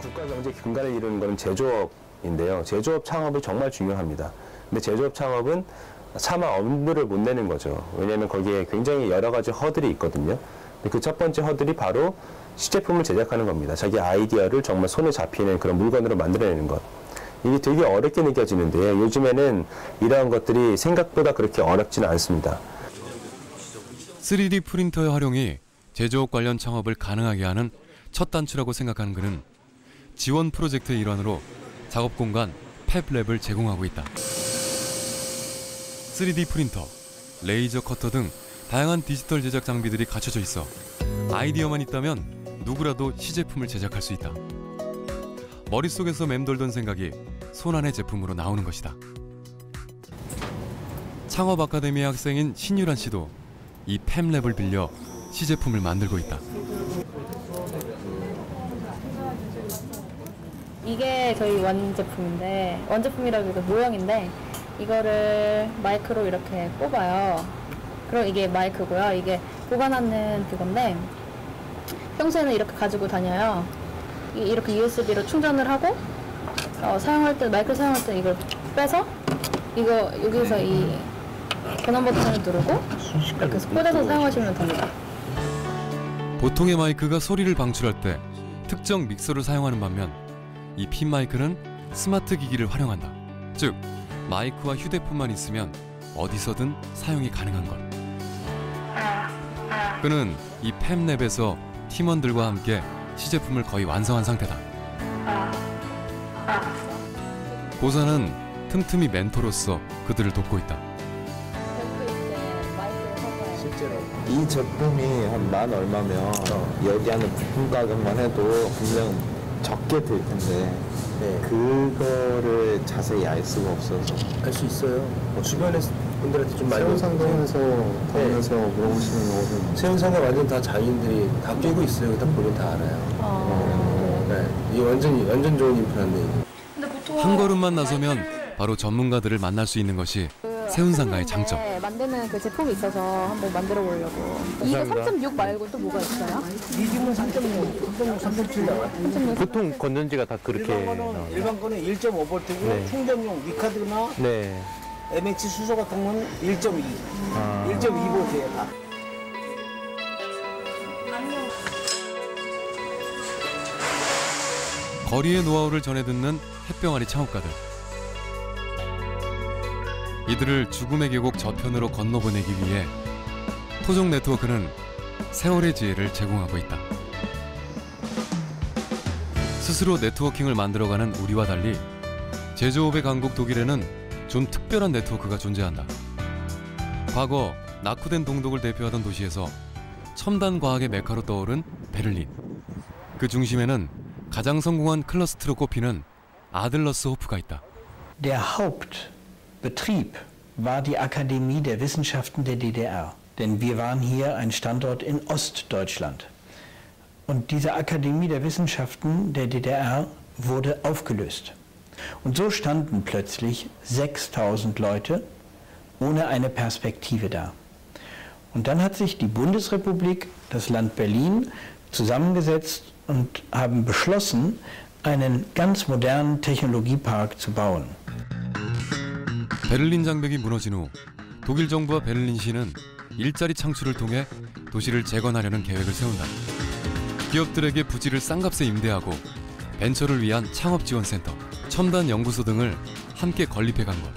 S27: 국가 경제 근간을 이루는 것은 제조업인데요. 제조업 창업이 정말 중요합니다. 근데 제조업 창업은 차마 엄두를 못 내는 거죠. 왜냐하면 거기에 굉장히 여러 가지 허들이 있거든요. 그 첫 번째 허들이 바로 시제품을 제작하는 겁니다. 자기 아이디어를 정말 손에 잡히는 그런 물건으로 만들어내는 것. 이게 되게 어렵게 느껴지는데 요즘에는 이러한 것들이 생각보다 그렇게 어렵지는 않습니다.
S1: 3D 프린터의 활용이 제조업 관련 창업을 가능하게 하는 첫 단추라고 생각하는 그는 지원 프로젝트의 일환으로 작업 공간 팹랩을 제공하고 있다. 3D 프린터, 레이저 커터 등 다양한 디지털 제작 장비들이 갖춰져 있어 아이디어만 있다면 누구라도 시제품을 제작할 수 있다. 머릿속에서 맴돌던 생각이 손안의 제품으로 나오는 것이다. 창업 아카데미 학생인 신유란 씨도 이 팹랩을 빌려 시제품을 만들고 있다.
S3: 이게 저희 원제품인데, 원제품이라기보다 모형인데 이거를 마이크로 이렇게 뽑아요. 그럼 이게 마이크고요. 이게 보관하는 그건데 평소에는 이렇게 가지고 다녀요. 이렇게 USB로 충전을 하고 사용할 때 마이크를 사용할 때 이걸 빼서 이거 여기서 이 전원 버튼을 누르고 이렇게 꽂아서 사용하시면 됩니다.
S1: 보통의 마이크가 소리를 방출할 때 특정 믹서를 사용하는 반면 이 핀 마이크는 스마트 기기를 활용한다. 즉 마이크와 휴대폰만 있으면 어디서든 사용이 가능한 것. 그는 이 팹랩에서 팀원들과 함께 시제품을 거의 완성한 상태다. 고사는 틈틈이 멘토로서 그들을 돕고 있다.
S9: 실제로 이 제품이 한 만 얼마면 여기 안에 부품 가격만 해도 분명 적게 될 텐데 그거를 자세히 알 수가 없어서.
S22: 알 수 있어요. 주변에 분들한테 좀 많이
S9: 세운상공에서 보면서 물어보시는 거는
S22: 세운상공 완전 다 자기들이 다 끼고 있어요. 딱 보면 다 알아요. 네, 이게 완전 좋은 인프라인데.
S1: 한 걸음만 나서면 바로 전문가들을 만날 수 있는 것이 세운상가의 장점.
S3: 만드는 그 제품이 있어서 한번 만들어 보려고. 이게 3.6 말고 또 뭐가 있어요?
S10: 이중은 3.6, 3.7 나와요.
S9: 보통 건전지가 다 그렇게
S10: 일반 거는 1.5V고
S9: 네.
S10: 충전용 위카드나
S9: 네.
S10: MH 수소 같은 건 1.2, 1.2V예요 다.
S1: 거리의 노하우를 전해 듣는 햇병아리 창업가들. 이들을 죽음의 계곡 저편으로 건너보내기 위해 토종 네트워크는 세월의 지혜를 제공하고 있다. 스스로 네트워킹을 만들어가는 우리와 달리 제조업의 강국 독일에는 좀 특별한 네트워크가 존재한다. 과거 낙후된 동독을 대표하던 도시에서 첨단 과학의 메카로 떠오른 베를린. 그 중심에는 가장 성공한 클러스트로 꼽히는 아들러스호프가 있다.
S11: Der Hauptbetrieb war die Akademie der Wissenschaften der DDR. Denn wir waren hier ein Standort in Ostdeutschland. Und diese Akademie der Wissenschaften der DDR wurde aufgelöst. Und so standen plötzlich 6000 Leute ohne eine Perspektive da. Und dann hat sich die Bundesrepublik, das Land Berlin, zusammengesetzt und haben beschlossen, einen ganz modernen Technologiepark zu bauen.
S1: 베를린 장벽이 무너진 후 독일 정부와 베를린시는 일자리 창출을 통해 도시를 재건하려는 계획을 세운다. 기업들에게 부지를 싼값에 임대하고 벤처를 위한 창업지원센터, 첨단 연구소 등을 함께 건립해간 것.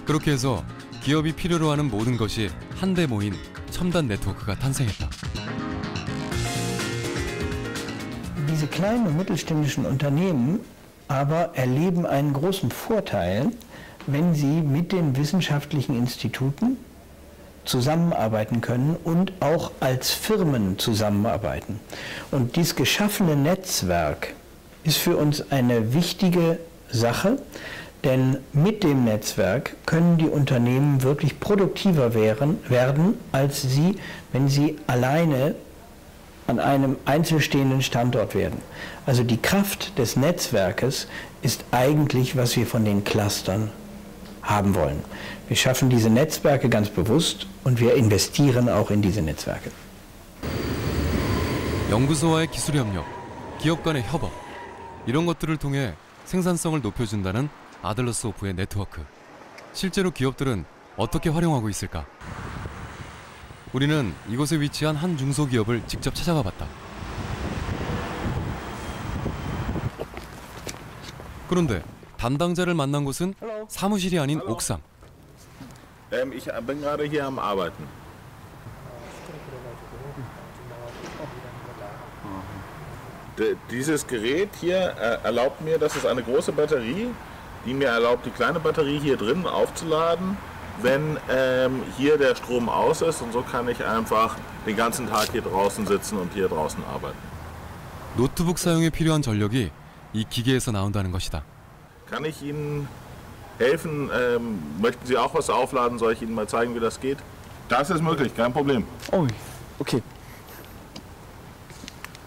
S1: 그렇게 해서 기업이 필요로 하는 모든 것이 한데 모인 첨단 네트워크가 탄생했다.
S11: Diese kleinen und mittelständischen Unternehmen aber erleben einen großen Vorteil, wenn sie mit den wissenschaftlichen Instituten zusammenarbeiten können und auch als Firmen zusammenarbeiten. Und dieses geschaffene Netzwerk ist für uns eine wichtige Sache, denn mit dem Netzwerk können die Unternehmen wirklich produktiver werden, als sie, wenn sie alleine an einem einzelstehenden Standort werden. Also die Kraft des Netzwerkes ist eigentlich, was wir von den Clustern haben wollen. Wir schaffen diese Netzwerke ganz bewusst und wir investieren auch in diese Netzwerke.
S1: 연구소와의 기술 협력, 기업 간의 협업, 이런 것들을 통해 생산성을 높여준다는 아들러스호프의 네트워크. 실제로 기업들은 어떻게 활용하고 있을까? 우리는 이곳에 위치한 한 중소기업을 직접 찾아가 봤다. 그런데 담당자를 만난 곳은 사무실이 아닌 옥상.
S12: Ich bin gerade hier am Arbeiten. Dieses Gerät hier erlaubt mir, das ist eine große Batterie, die mir erlaubt, die kleine Batterie hier drin aufzuladen, wenn hier der Strom aus ist, und so kann ich einfach den ganzen Tag hier draußen sitzen und hier draußen arbeiten.
S1: 노트북 사용에 필요한 전력이 이 기계에서 나온다는 것이다.
S12: Kann ich Ihnen helfen? Möchten Sie auch was aufladen? Soll ich Ihnen mal zeigen, wie das geht? Das ist möglich, kein Problem.
S6: Oh, okay.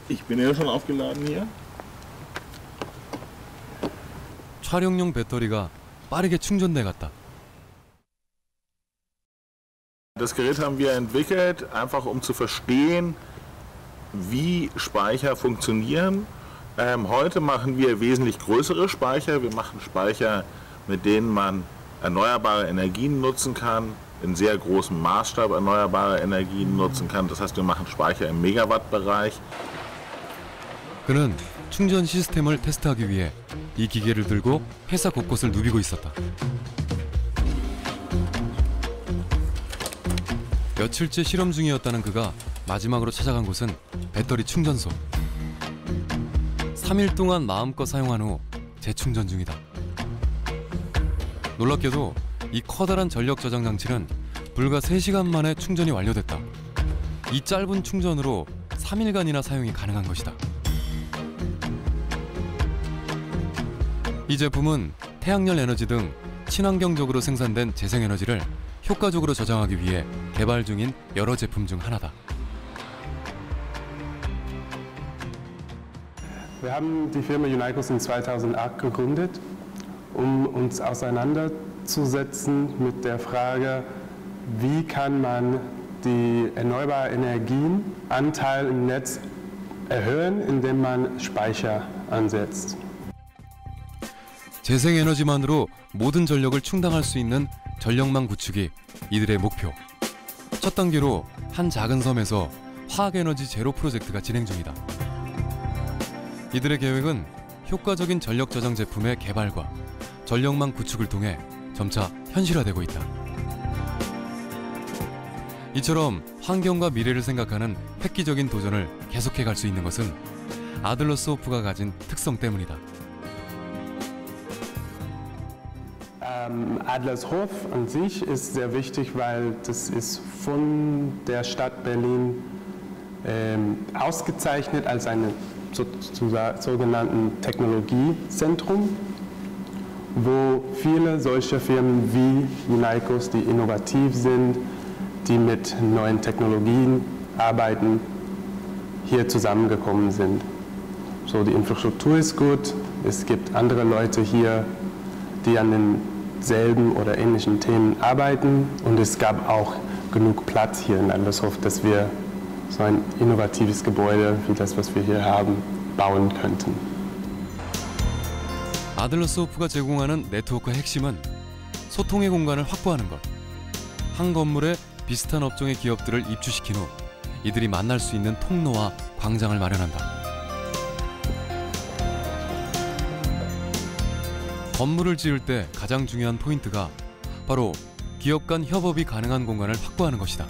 S12: Ich bin ja schon aufgeladen hier.
S1: 촬영용 배터리가 빠르게 충전돼 갔다.
S12: Das Gerät haben wir entwickelt, einfach um zu verstehen, wie Speicher funktionieren. Heute machen wir wesentlich größere Speicher. Wir machen Speicher, mit denen man erneuerbare Energien nutzen kann, in sehr großem Maßstab erneuerbare Energien nutzen kann. Das heißt, wir machen Speicher im Megawatt-Bereich.
S1: 그는 충전 시스템을 테스트하기 위해 이 기계를 들고 회사 곳곳을 누비고 있었다. 며칠째 실험 중이었다는 그가 마지막으로 찾아간 곳은 배터리 충전소. 3일 동안 마음껏 사용한 후 재충전 중이다. 놀랍게도 이 커다란 전력 저장 장치는 불과 3시간 만에 충전이 완료됐다. 이 짧은 충전으로 3일간이나 사용이 가능한 것이다. 이 제품은 태양열 에너지 등 친환경적으로 생산된 재생에너지를 효과적으로 저장하기 위해 개발 중인 여러 제품 중 하나다.
S13: Wir haben die Firma Unicos in 2008 gegründet, um uns auseinanderzusetzen mit der Frage, wie kann man die erneuerbaren Energienanteil im Netz erhöhen, indem man Speicher ansetzt.
S1: 재생에너지만으로 모든 전력을 충당할 수 있는 전력망 구축이 이들의 목표. 첫 단계로 한 작은 섬에서 화학에너지 제로 프로젝트가 진행 중이다. 이들의 계획은 효과적인 전력 저장 제품의 개발과 전력망 구축을 통해 점차 현실화되고 있다. 이처럼 환경과 미래를 생각하는 획기적인 도전을 계속해 갈 수 있는 것은 아들러스호프가 가진 특성 때문이다.
S13: Adlershof an sich ist sehr wichtig, weil das ist von der Stadt Berlin ausgezeichnet als ein sogenannten Technologiezentrum, wo viele solcher Firmen wie Unicos, die innovativ sind, die mit neuen Technologien arbeiten, hier zusammengekommen sind. So, die Infrastruktur ist gut, es gibt andere Leute hier, die an denselben oder ähnlichen Themen arbeiten, und es gab auch genug Platz hier in Adlershof, dass wir so ein innovatives Gebäude wie das, was wir hier haben, bauen könnten.
S1: 아들러스호프가 제공하는 네트워크의 핵심은 소통의 공간을 확보하는 것. 한 건물에 비슷한 업종의 기업들을 입주시킨 후 이들이 만날 수 있는 통로와 광장을 마련한다. 건물을 지을 때 가장 중요한 포인트가 바로 기업 간 협업이 가능한 공간을 확보하는 것이다.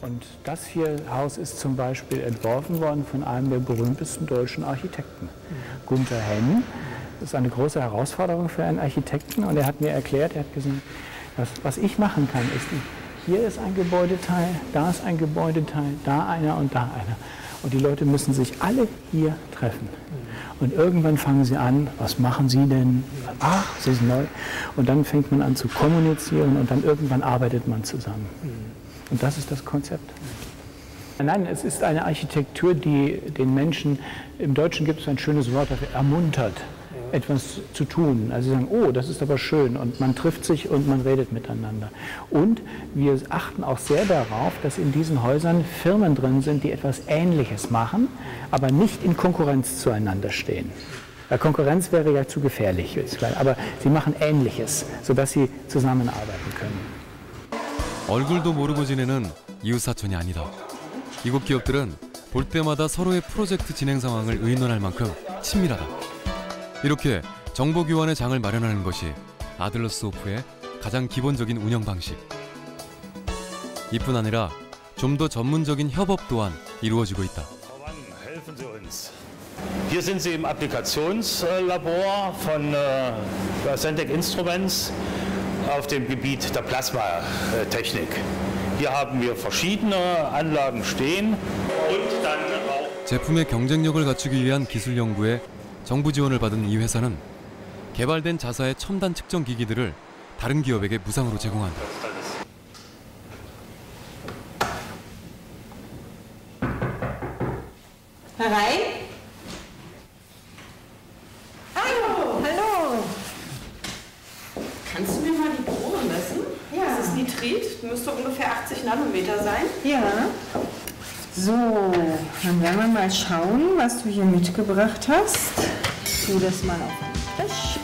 S14: Und das hier Haus ist zum Beispiel entworfen worden von einem der berühmtesten deutschen Architekten, Gunther Henn. Das ist eine große Herausforderung für einen Architekten, und er hat mir erklärt, er hat gesagt, was ich machen kann, ist Hier ist ein Gebäudeteil, da ist ein Gebäudeteil, da einer und da einer. Und die Leute müssen sich alle hier treffen. Und irgendwann fangen sie an, was machen sie denn? Ach, sie sind neu. Und dann fängt man an zu kommunizieren und dann irgendwann arbeitet man zusammen. Und das ist das Konzept. Nein, es ist eine Architektur, die den Menschen, im Deutschen gibt es ein schönes Wort dafür, ermuntert, etwas zu tun. Also sie sagen, oh, das ist aber schön, und man trifft sich und man redet miteinander. Und wir achten auch sehr darauf, dass in diesen Häusern Firmen drin sind, die etwas Ähnliches machen, aber nicht in Konkurrenz zueinander stehen. Weil Konkurrenz wäre ja zu gefährlich, aber sie machen Ähnliches, sodass sie zusammenarbeiten können.
S1: 얼굴도 모르고 지내는 이웃사촌이 아니다. 이곳 기업들은 볼 때마다 서로의 프로젝트 진행 상황을 의논할 만큼 친밀하다. 이렇게 정보교환의 장을 마련하는 것이 아들러스호프의 가장 기본적인 운영 방식. 이뿐 아니라 좀 더 전문적인 협업 또한 이루어지고 있다.
S15: Helfen Sie uns. Hier sind Sie im Applikationslabor von Sentec Instruments auf dem Gebiet der Plasmatechnik. Hier haben wir verschiedene Anlagen stehen und dann auch
S1: 제품의 경쟁력을 갖추기 위한 기술 연구에 정부 지원을 받은 이 회사는 개발된 자사의 첨단 측정 기기들을 다른 기업에게 무상으로 제공한다.
S16: Herein? Hallo, hallo. Kannst du mir mal die Probe messen? Ja. Das ist Nitrit, müsste ungefähr 80 Nanometer sein. Ja. So, dann werden wir mal schauen, was du hier mitgebracht hast. Ich tue das mal auf den Tisch.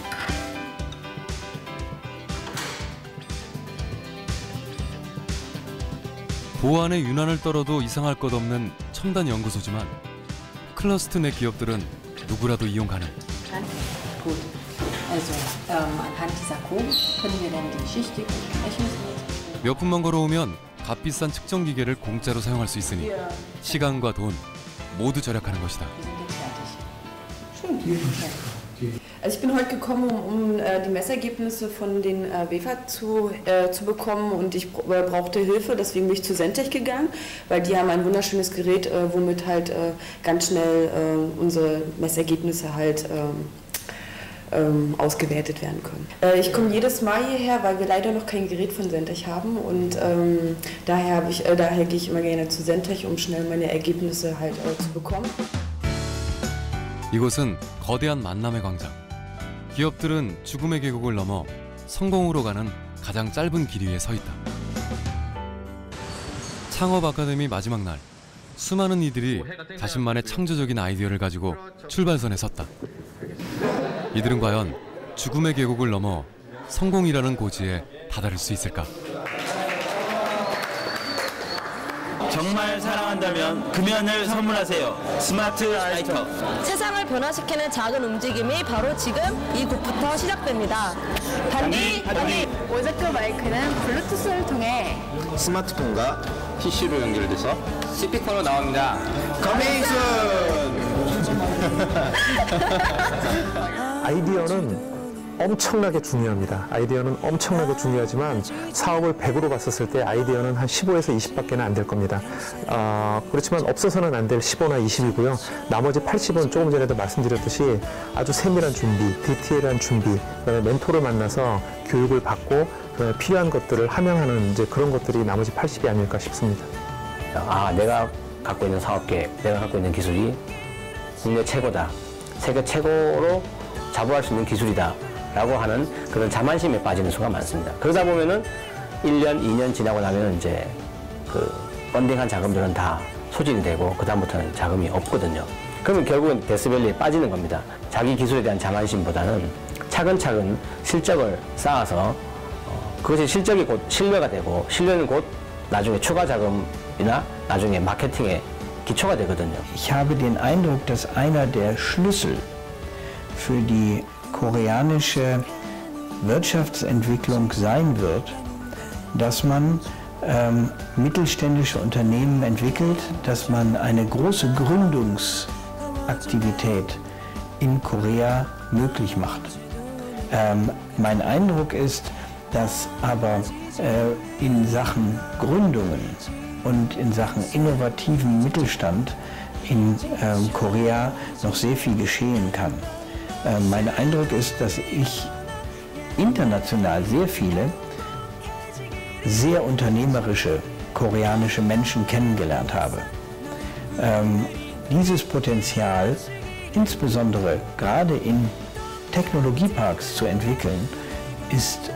S1: 보안에 유난을 떨어도 이상할 것 없는 첨단 연구소지만 클러스트 내 기업들은 누구라도 이용 가능.
S16: Gut. Also, anhand dieser Probe können wir dann die Schichtung und Rechnungsmethode.
S1: 몇 분만 걸어오면 값비싼 측정 기계를 공짜로 사용할 수 있으니 시간과 돈 모두 절약하는 것이다.
S17: Also ich bin heute gekommen, um die Messergebnisse von den WEFA zu bekommen, und ich brauchte Hilfe, deswegen bin ich zu Sentec gegangen, weil die haben ein wunderschönes Gerät, womit halt ganz schnell unsere Messergebnisse halt ausgewertet werden können. Ich komme jedes Mal hierher, weil wir leider noch kein Gerät von Sentec haben, und daher gehe ich immer gerne zu Sentec, um schnell meine Ergebnisse halt zu bekommen.
S1: 이곳은 거대한 만남의 광장. 기업들은 죽음의 계곡을 넘어 성공으로 가는 가장 짧은 길 위에 서 있다. 창업 아카데미 마지막 날, 수많은 이들이 자신만의 창조적인 아이디어를 가지고 출발선에 섰다. 이들은 과연 죽음의 계곡을 넘어 성공이라는 고지에 다다를 수 있을까?
S18: 정말 사랑한다면 금연을 선물하세요. 스마트 라이터.
S19: 세상을 변화시키는 작은 움직임이 바로 지금 이곳부터 시작됩니다. 반디.
S3: 오제크 마이크는 블루투스를 통해
S18: 스마트폰과 PC로 연결돼서 스피커로 나옵니다. 커밍순.
S21: 아이디어는 엄청나게 중요합니다. 아이디어는 엄청나게 중요하지만 사업을 100으로 봤었을 때 아이디어는 한 15에서 20밖에는 안 될 겁니다. 그렇지만 없어서는 안 될 15나 20이고요. 나머지 80은 조금 전에도 말씀드렸듯이 아주 세밀한 준비, 디테일한 준비, 그다음에 멘토를 만나서 교육을 받고 그다음에 필요한 것들을 함양하는 이제 그런 것들이 나머지 80이 아닐까 싶습니다.
S24: 내가 갖고 있는 사업계획, 내가 갖고 있는 기술이 국내 최고다, 세계 최고로 자부할 수 있는 기술이다 라고 하는 그런 자만심에 빠지는 수가 많습니다. 그러다 보면은 1년, 2년 지나고 나면 이제 그 펀딩한 자금들은 다 소진이 되고 그다음부터는 자금이 없거든요. 그러면 결국은 데스밸리에 빠지는 겁니다. 자기 기술에 대한 자만심보다는 차근차근 실적을 쌓아서 그것이 실적이 곧 신뢰가 되고 신뢰는 곧 나중에 추가 자금이나 나중에 마케팅의 기초가 되거든요.
S11: Ich habe den Eindruck, dass einer der Schlüssel für die koreanische Wirtschaftsentwicklung sein wird, dass man mittelständische Unternehmen entwickelt, dass man eine große Gründungsaktivität in Korea möglich macht. Mein Eindruck ist, dass aber in Sachen Gründungen und in Sachen innovativen Mittelstand in Korea noch sehr viel geschehen kann. Mein Eindruck ist, dass ich international sehr viele sehr unternehmerische koreanische Menschen kennengelernt habe. Dieses Potenzial, insbesondere gerade in Technologieparks zu entwickeln, ist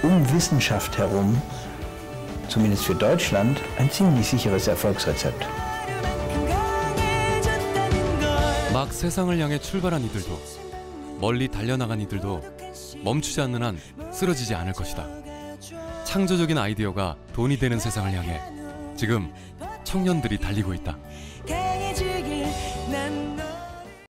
S11: um Wissenschaft herum, zumindest für Deutschland, ein ziemlich sicheres Erfolgsrezept.
S1: 막 세상을 향해 출발한 이들도 멀리 달려나간 이들도 멈추지 않는 한 쓰러지지 않을 것이다. 창조적인 아이디어가 돈이 되는 세상을 향해 지금 청년들이 달리고 있다.